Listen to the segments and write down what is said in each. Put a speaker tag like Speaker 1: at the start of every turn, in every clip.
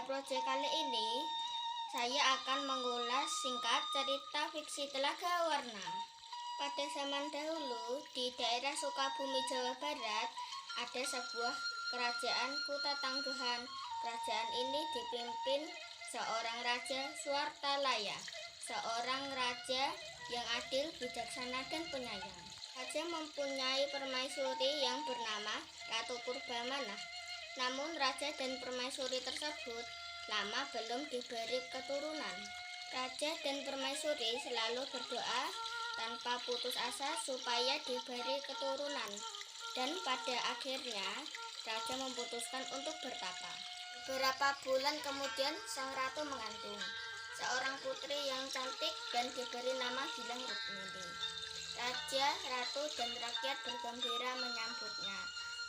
Speaker 1: project kali ini, saya akan mengulas singkat cerita fiksi Telaga Warna. Pada zaman dahulu, di daerah Sukabumi, Jawa Barat, ada sebuah kerajaan Kutatanggehan. Kerajaan ini dipimpin seorang Raja Suartalaya, seorang raja yang adil, bijaksana, dan penyayang. Raja mempunyai permaisuri yang bernama Ratu Purbamana. Namun raja dan permaisuri tersebut lama belum diberi keturunan. Raja dan permaisuri selalu berdoa tanpa putus asa supaya diberi keturunan. Dan pada akhirnya raja memutuskan untuk bertapa. Beberapa bulan kemudian sang ratu mengandung seorang putri yang cantik dan diberi nama Gilang Rukmini. Raja, ratu, dan rakyat bergembira menyambutnya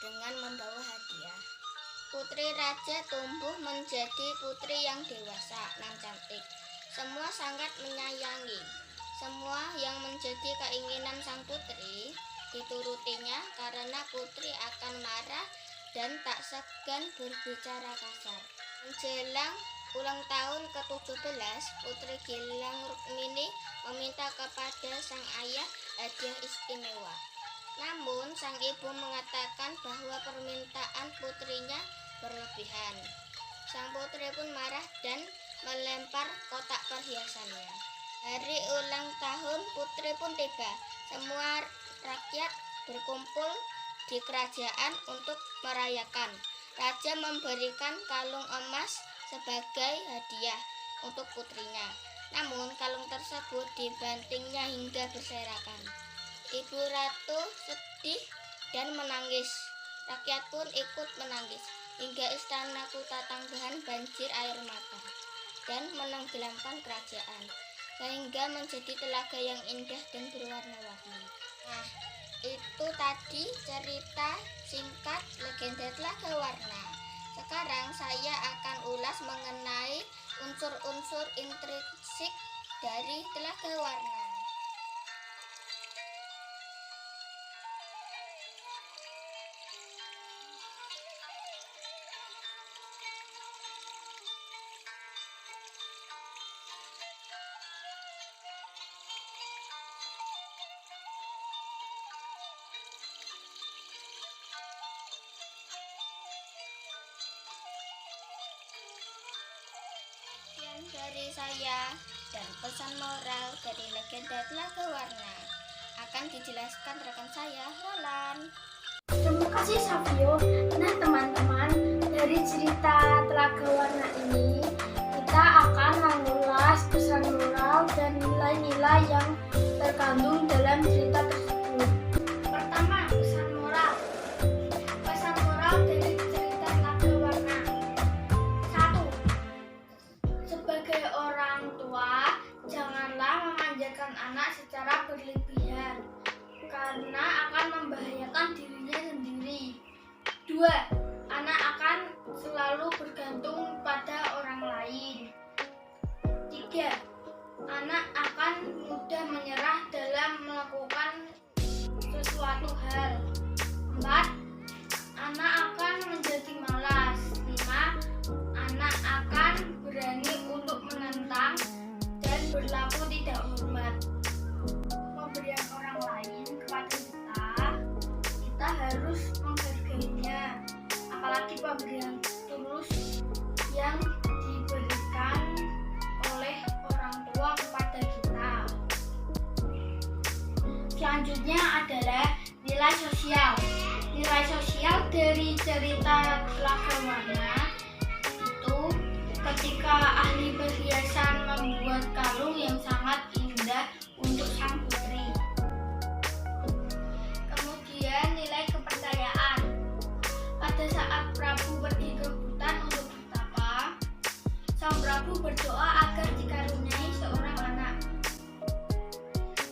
Speaker 1: dengan membawa hadiah. Putri raja tumbuh menjadi putri yang dewasa dan cantik. Semua sangat menyayangi. Semua yang menjadi keinginan sang putri diturutinya karena putri akan marah dan tak segan berbicara kasar. Menjelang ulang tahun ke-17, Putri Gilang Rukmini meminta kepada sang ayah hadiah istimewa. Namun sang ibu mengatakan bahwa permintaan putrinya berlebihan. Sang putri pun marah dan melempar kotak perhiasannya. Hari ulang tahun putri pun tiba. Semua rakyat berkumpul di kerajaan untuk merayakan. Raja memberikan kalung emas sebagai hadiah untuk putrinya. Namun kalung tersebut dibantingnya hingga berserakan. Ibu ratu sedih dan menangis. Rakyat pun ikut menangis hingga istana Kutatanggehan banjir air mata dan menenggelamkan kerajaan, sehingga menjadi telaga yang indah dan berwarna-warni. Nah, itu tadi cerita singkat legenda Telaga Warna. Sekarang saya akan ulas mengenai unsur-unsur intrinsik dari Telaga Warna. Dari saya dan pesan moral dari legenda Telaga Warna akan dijelaskan rekan saya, Roland.
Speaker 2: Terima kasih Savio. Nah teman-teman, dari cerita Telaga Warna ini kita akan mengulas pesan moral dan nilai-nilai yang terkandung dalam cerita tersebut. Pertama, pesan moral. Pesan moral dari cerita Telaga Warna. 1. Sebagai orang tua, janganlah memanjakan anak secara berlebihan karena akan membahayakan dirinya sendiri. 2. Anak akan selalu bergantung pada orang lain. 3. Anak akan mudah menyerah dalam melakukan sesuatu hal. 4. Anak akan menjadi malas. 5. Anak akan berani untuk menentang dan berlaku tidak hormat. Pemberian orang lain kepada kita harus menghargainya, apalagi pemberian tulus yang diberikan oleh orang tua kepada kita. Selanjutnya adalah nilai sosial. Nilai sosial dari cerita Telaga Warna itu ketika ahli perhiasan membuat kalung yang sangat indah untuk sang putri. Kemudian nilai kepercayaan. Pada saat Prabu pergi ke hutan untuk bertapa, sang Prabu berdoa agar dikaruniai seorang anak.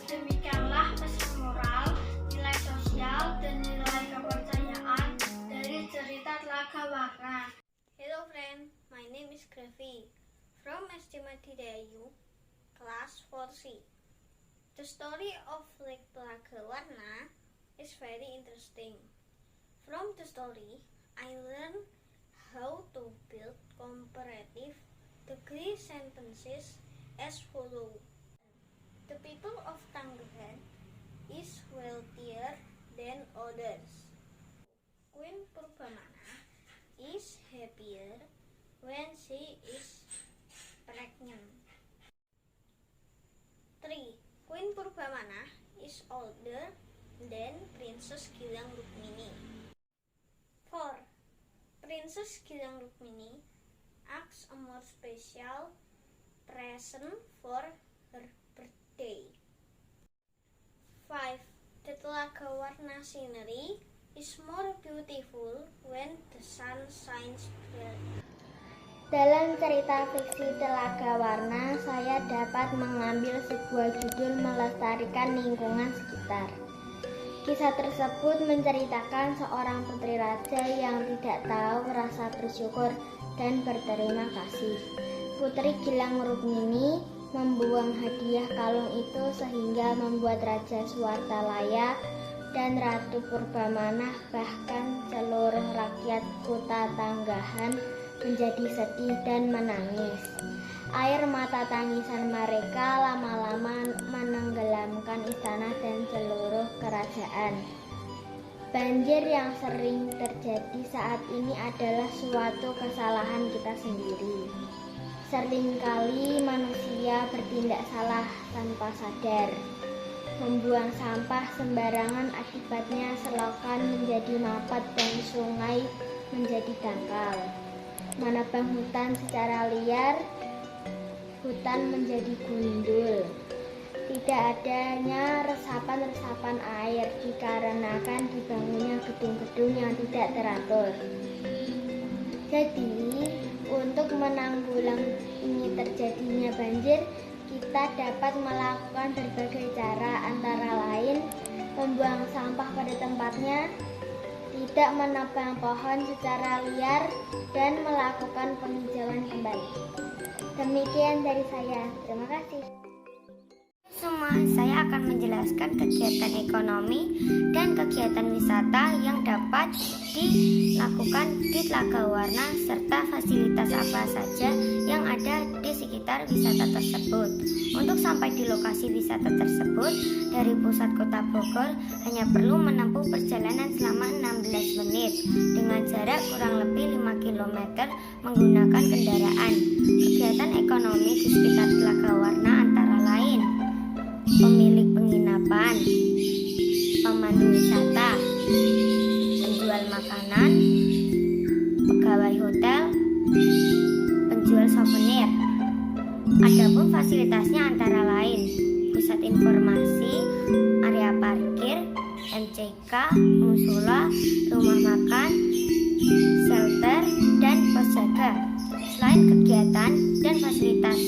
Speaker 2: Demikianlah pesan moral, nilai sosial, dan nilai kepercayaan dari cerita Telaga Warna.
Speaker 1: Hello friend, my name is Gravi from SD Madidayu, class 4C. The story of Lake Telaga Warna is very interesting. From the story, I learned how to build comparative degree sentences as follows. The people of Tangerang is wealthier than others. Queen Purbamana is happier when she is pregnant. 3. Queen Purbamana is older than Princess Gilang Rukmini. 4. Princess Gilang Rukmini asks a more special present for her birthday. 5. The Telaga Warna scenery is more beautiful when the sun shines bright. Dalam cerita fiksi Telaga Warna, saya dapat mengambil sebuah judul melestarikan lingkungan sekitar. Kisah tersebut menceritakan seorang putri raja yang tidak tahu rasa bersyukur dan berterima kasih. Putri Gilang Rukmini membuang hadiah kalung itu sehingga membuat Raja Suwartalaya dan Ratu Purbamana bahkan seluruh rakyat kota Tanggahan menjadi sedih dan menangis. Air mata tangisan mereka lama-lama menenggelamkan istana dan seluruh kerajaan. Banjir yang sering terjadi saat ini adalah suatu kesalahan kita sendiri. Seringkali manusia bertindak salah tanpa sadar. Membuang sampah sembarangan akibatnya selokan menjadi mapat dan sungai menjadi dangkal. Menebang hutan secara liar, hutan menjadi gundul. Tidak adanya resapan-resapan air dikarenakan dibangunnya gedung-gedung yang tidak teratur. Jadi, untuk menanggulangi terjadinya banjir, kita dapat melakukan berbagai cara, antara lain membuang sampah pada tempatnya, tidak menebang pohon secara liar, dan melakukan penghijauan kembali. Demikian dari saya. Terima kasih. Semua, saya akan menjelaskan kegiatan ekonomi dan kegiatan wisata yang dapat dilakukan di Telaga Warna serta fasilitas apa saja yang ada di sekitar wisata tersebut. Untuk sampai di lokasi wisata tersebut dari pusat kota Bogor hanya perlu menempuh perjalanan selama 16 menit dengan jarak kurang lebih 5 km menggunakan kendaraan. Kegiatan ekonomi di sekitar Telaga Warna antara lain pemilik penginapan, pemandu wisata, penjual makanan, pegawai hotel, penjual souvenir. Adapun fasilitasnya antara lain pusat informasi, area parkir, MCK, musola, rumah makan, shelter, dan pos jaga. Selain kegiatan dan fasilitas,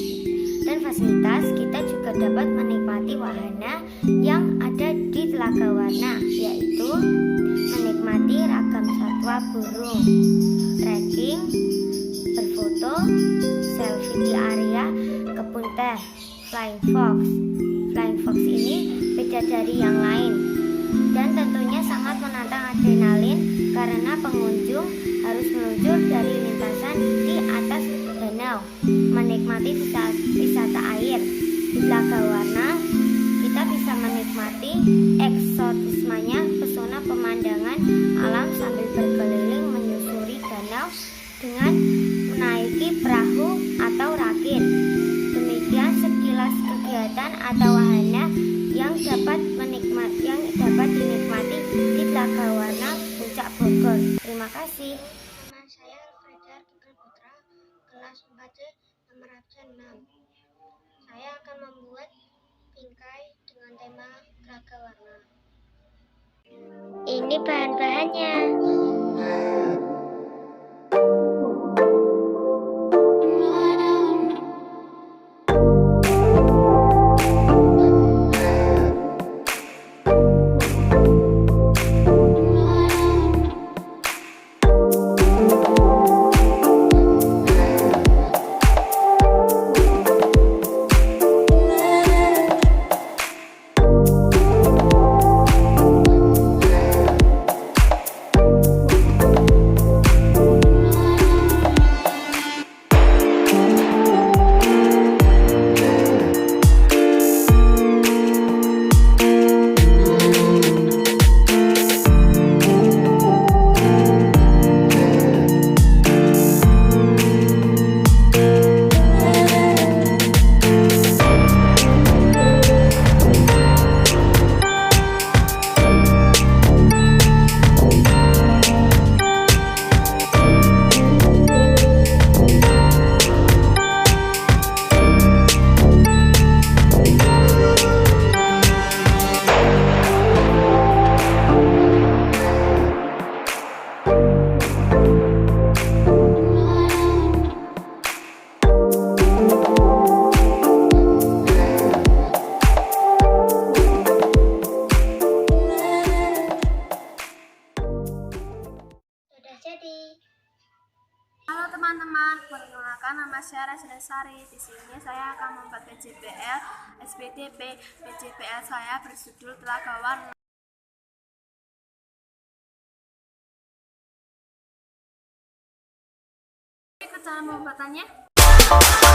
Speaker 1: kita juga dapat menikmati wahana yang ada di Telaga Warna, yaitu menikmati ragam satwa burung, trekking, berfoto, selfie di area kebun teh, flying fox. Flying fox ini beda dari yang lain dan tentunya sangat menantang adrenalin karena pengunjung harus meluncur dari lintasan di atas danau, menikmati wisata air. Di Telaga Warna kita bisa menikmati eksotismenya pesona pemandangan alam sambil berkeliling menyusuri danau dengan menaiki perahu atau rakit. Demikian sekilas kegiatan atau wahana yang dapat dinikmati di Telaga Warna Puncak Bogor. Terima kasih. Nama saya Fajar Tugel Putra, kelas 4C, nomor absen 6. Saya akan membuat bingkai dengan tema Telaga Warna. Ini bahan-bahannya.
Speaker 2: Halo teman-teman, perkenalkan nama saya Rasdasari. Di sini saya akan membuat PJPL SPDP. PJPL saya berjudul Telaga Warna. Ikut cara membuatannya.